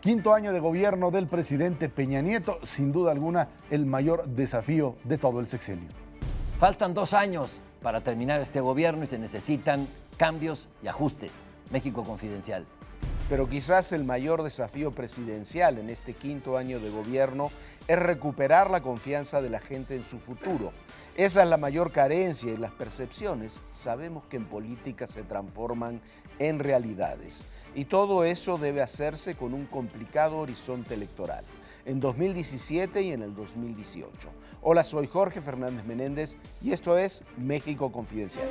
Quinto año de gobierno del presidente Peña Nieto, sin duda alguna el mayor desafío de todo el sexenio. Faltan 2 años para terminar este gobierno y se necesitan cambios y ajustes. México Confidencial. Pero quizás el mayor desafío presidencial en este quinto año de gobierno es recuperar la confianza de la gente en su futuro. Esa es la mayor carencia y las percepciones sabemos que en política se transforman en realidades. Y todo eso debe hacerse con un complicado horizonte electoral, en 2017 y en el 2018. Hola, soy Jorge Fernández Menéndez y esto es México Confidencial.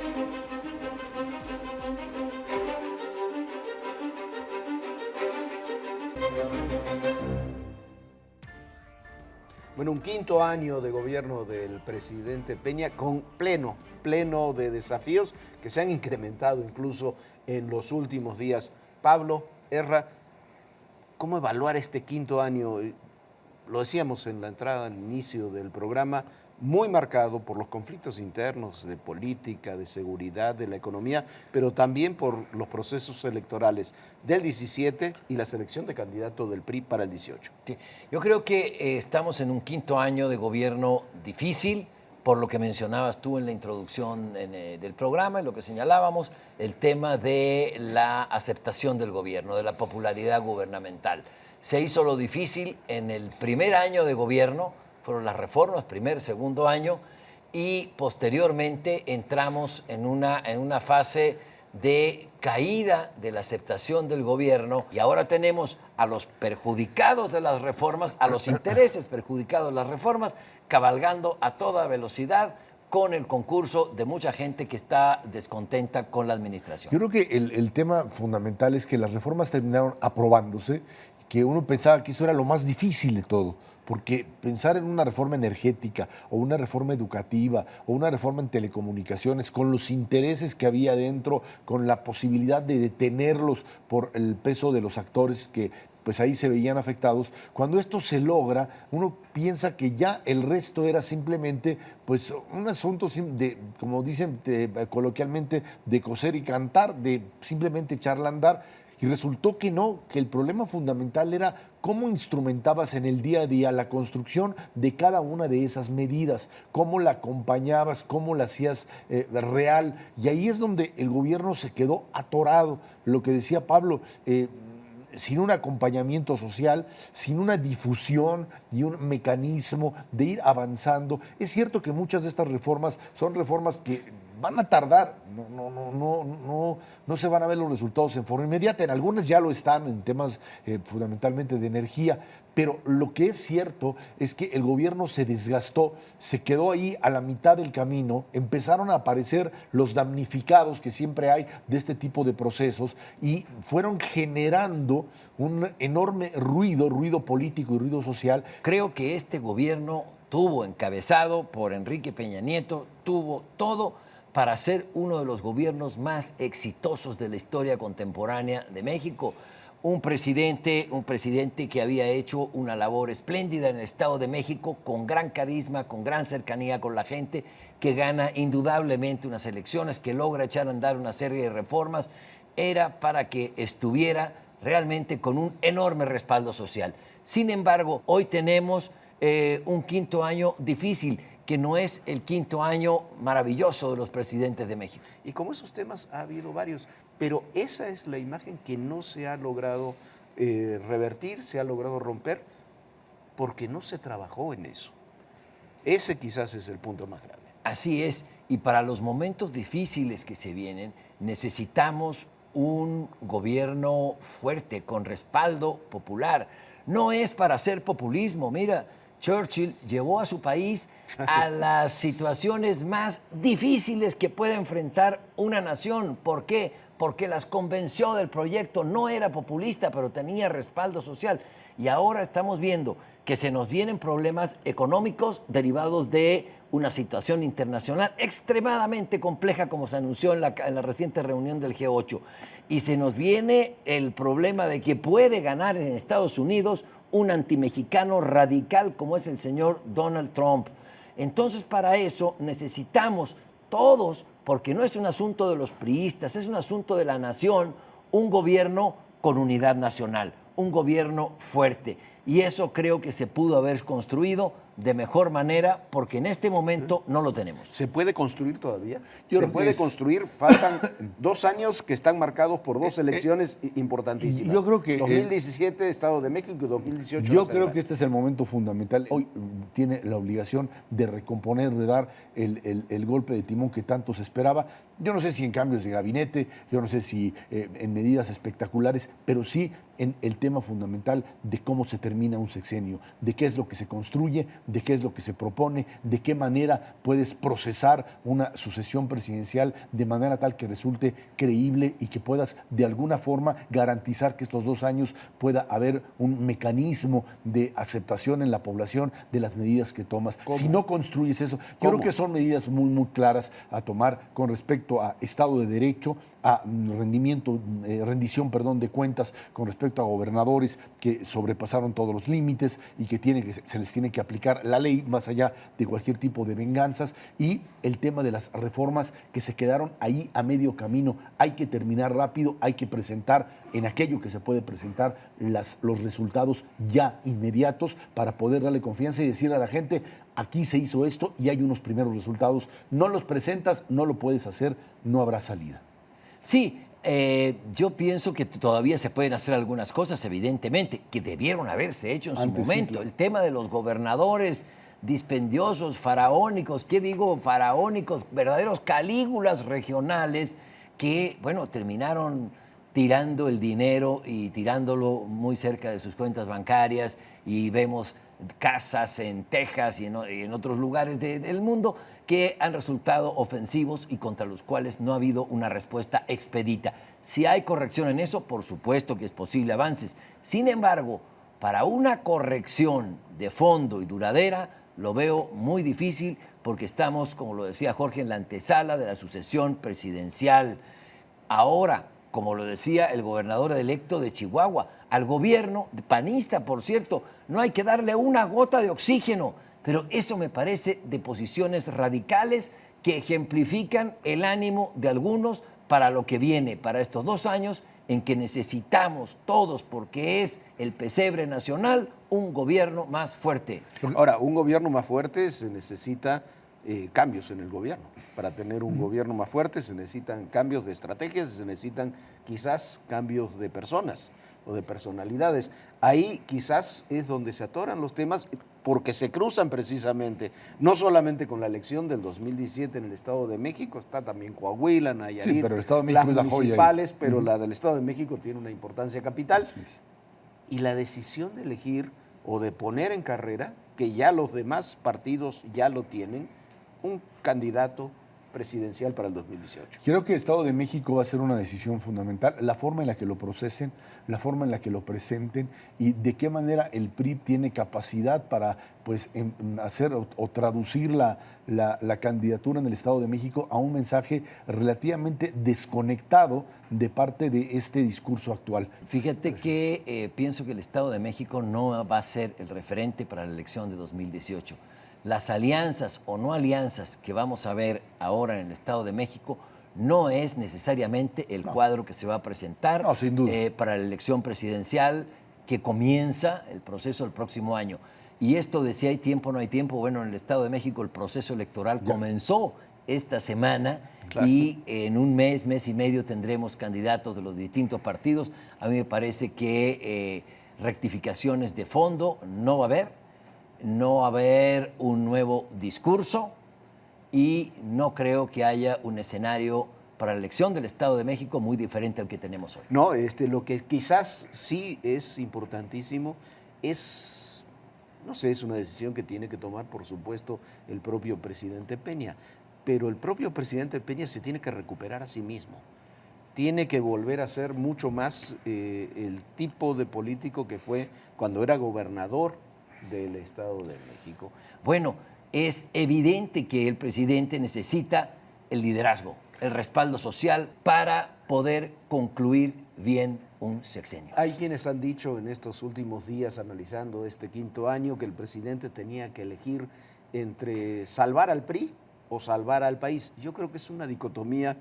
Bueno, un quinto año de gobierno del presidente Peña con pleno de desafíos que se han incrementado incluso en los últimos días. Pablo, Erra, ¿cómo evaluar este quinto año? Lo decíamos en la entrada, al inicio del programa, muy marcado por los conflictos internos de política, de seguridad, de la economía, pero también por los procesos electorales del 17 y la selección de candidato del PRI para el 18. Sí, yo creo que estamos en un quinto año de gobierno difícil, por lo que mencionabas tú en la introducción del programa y lo que señalábamos, el tema de la aceptación del gobierno, de la popularidad gubernamental. Se hizo lo difícil en el primer año de gobierno, fueron las reformas, primer, segundo año, y posteriormente entramos en una fase de caída de la aceptación del gobierno y ahora tenemos a los perjudicados de las reformas, a los intereses perjudicados de las reformas, cabalgando a toda velocidad con el concurso de mucha gente que está descontenta con la administración. Yo creo que el tema fundamental es que las reformas terminaron aprobándose, que uno pensaba que eso era lo más difícil de todo, porque pensar en una reforma energética o una reforma educativa o una reforma en telecomunicaciones con los intereses que había dentro, con la posibilidad de detenerlos por el peso de los actores que pues ahí se veían afectados, cuando esto se logra, uno piensa que ya el resto era simplemente pues un asunto de, como dicen coloquialmente, de coser y cantar, de simplemente echarla a andar. Y resultó que no, que el problema fundamental era cómo instrumentabas en el día a día la construcción de cada una de esas medidas, cómo la acompañabas, cómo la hacías real. Y ahí es donde el gobierno se quedó atorado, lo que decía Pablo, sin un acompañamiento social, sin una difusión y un mecanismo de ir avanzando. Es cierto que muchas de estas reformas son reformas que van a tardar, no se van a ver los resultados en forma inmediata. En algunas ya lo están, en temas fundamentalmente de energía, pero lo que es cierto es que el gobierno se desgastó, se quedó ahí a la mitad del camino, empezaron a aparecer los damnificados que siempre hay de este tipo de procesos y fueron generando un enorme ruido político y ruido social. Creo que este gobierno tuvo, encabezado por Enrique Peña Nieto, tuvo todo para ser uno de los gobiernos más exitosos de la historia contemporánea de México. Un presidente que había hecho una labor espléndida en el Estado de México, con gran carisma, con gran cercanía con la gente, que gana indudablemente unas elecciones, que logra echar a andar una serie de reformas, era para que estuviera realmente con un enorme respaldo social. Sin embargo, hoy tenemos un quinto año difícil, que no es el quinto año maravilloso de los presidentes de México. Y como esos temas ha habido varios, pero esa es la imagen que no se ha logrado revertir, se ha logrado romper, porque no se trabajó en eso. Ese quizás es el punto más grave. Así es, y para los momentos difíciles que se vienen, necesitamos un gobierno fuerte, con respaldo popular. No es para hacer populismo, mira, Churchill llevó a su país a las situaciones más difíciles que puede enfrentar una nación. ¿Por qué? Porque las convenció del proyecto. No era populista, pero tenía respaldo social. Y ahora estamos viendo que se nos vienen problemas económicos derivados de una situación internacional extremadamente compleja, como se anunció en la reciente reunión del G8. Y se nos viene el problema de que puede ganar en Estados Unidos un antimexicano radical como es el señor Donald Trump. Entonces, para eso necesitamos todos, porque no es un asunto de los priistas, es un asunto de la nación, un gobierno con unidad nacional, un gobierno fuerte. Y eso creo que se pudo haber construido de mejor manera porque en este momento no lo tenemos. ¿Se puede construir todavía? Yo ¿Se creo puede que construir? Faltan 2 años que están marcados por 2 elecciones importantísimas. yo creo que 2017 Estado de México y 2018 Yo creo que este es el momento fundamental. Hoy tiene la obligación de recomponer, de dar el golpe de timón que tanto se esperaba. Yo no sé si en cambios de gabinete, yo no sé si en medidas espectaculares, pero sí en el tema fundamental de cómo se termina un sexenio, de qué es lo que se construye, de qué es lo que se propone, de qué manera puedes procesar una sucesión presidencial de manera tal que resulte creíble y que puedas de alguna forma garantizar que estos 2 años pueda haber un mecanismo de aceptación en la población de las medidas que tomas. ¿Cómo? Si no construyes eso, yo ¿Cómo? creo que son medidas muy, muy claras a tomar con respecto a Estado de Derecho, a rendición de cuentas con respecto a gobernadores que sobrepasaron todos los límites y que se les tiene que aplicar la ley más allá de cualquier tipo de venganzas, y el tema de las reformas que se quedaron ahí a medio camino. Hay que terminar rápido, hay que presentar en aquello que se puede presentar los resultados ya inmediatos para poder darle confianza y decirle a la gente, aquí se hizo esto y hay unos primeros resultados. No los presentas, no lo puedes hacer, no habrá salida. Sí, yo pienso que todavía se pueden hacer algunas cosas, evidentemente, que debieron haberse hecho en su Antes, sí, momento. claro. El tema de los gobernadores dispendiosos, faraónicos, ¿qué digo faraónicos? Verdaderos calígulas regionales que, bueno, terminaron tirando el dinero y tirándolo muy cerca de sus cuentas bancarias, y vemos casas en Texas y en otros lugares del mundo que han resultado ofensivos y contra los cuales no ha habido una respuesta expedita. Si hay corrección en eso, por supuesto que es posible avances. Sin embargo, para una corrección de fondo y duradera, lo veo muy difícil porque estamos, como lo decía Jorge, en la antesala de la sucesión presidencial. Ahora, como lo decía el gobernador electo de Chihuahua, al gobierno, panista por cierto, no hay que darle una gota de oxígeno, pero eso me parece de posiciones radicales que ejemplifican el ánimo de algunos para lo que viene, para estos 2 años en que necesitamos todos, porque es el pesebre nacional, un gobierno más fuerte. Ahora, un gobierno más fuerte se necesita cambios en el gobierno. Para tener un gobierno más fuerte se necesitan cambios de estrategias, se necesitan quizás cambios de personas o de personalidades. Ahí quizás es donde se atoran los temas porque se cruzan precisamente, no solamente con la elección del 2017 en el Estado de México, está también Coahuila, Nayarit, Sí, pero el Estado de México las es la joya ahí. municipales, pero la del Estado de México tiene una importancia capital. Sí, sí. Y la decisión de elegir o de poner en carrera, que ya los demás partidos ya lo tienen, un candidato presidencial para el 2018. Creo que el Estado de México va a ser una decisión fundamental, la forma en la que lo procesen, la forma en la que lo presenten y de qué manera el PRI tiene capacidad para pues, hacer o traducir la candidatura en el Estado de México a un mensaje relativamente desconectado de parte de este discurso actual. Fíjate que pienso que el Estado de México no va a ser el referente para la elección de 2018. Las alianzas o no alianzas que vamos a ver ahora en el Estado de México no es necesariamente el cuadro que se va a presentar No, sin duda. para la elección presidencial que comienza el proceso el próximo año. Y esto de si hay tiempo o no hay tiempo, bueno, en el Estado de México el proceso electoral comenzó esta semana. Claro. Y en un mes, mes y medio tendremos candidatos de los distintos partidos. A mí me parece que rectificaciones de fondo no va a haber. No va a haber un nuevo discurso y no creo que haya un escenario para la elección del Estado de México muy diferente al que tenemos hoy. No, lo que quizás sí es importantísimo es, no sé, es una decisión que tiene que tomar, por supuesto, el propio presidente Peña, pero el propio presidente Peña se tiene que recuperar a sí mismo. Tiene que volver a ser mucho más el tipo de político que fue cuando era gobernador del Estado de México. Bueno, es evidente que el presidente necesita el liderazgo, el respaldo social para poder concluir bien un sexenio. Hay quienes han dicho en estos últimos días, analizando este 5º año, que el presidente tenía que elegir entre salvar al PRI o salvar al país. Yo creo que es una dicotomía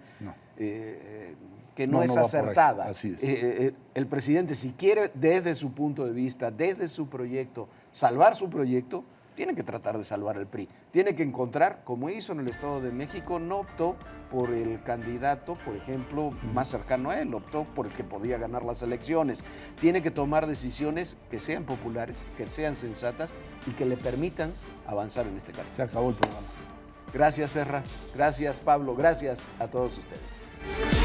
que no, No, es no va por ahí. acertada. Así es. El presidente, si quiere desde su punto de vista, desde su proyecto, salvar su proyecto, tiene que tratar de salvar el PRI. Tiene que encontrar, como hizo en el Estado de México, no optó por el candidato, por ejemplo, más cercano a él, optó por el que podía ganar las elecciones. Tiene que tomar decisiones que sean populares, que sean sensatas y que le permitan avanzar en este camino. Se acabó el programa. Gracias, Serra. Gracias, Pablo. Gracias a todos ustedes.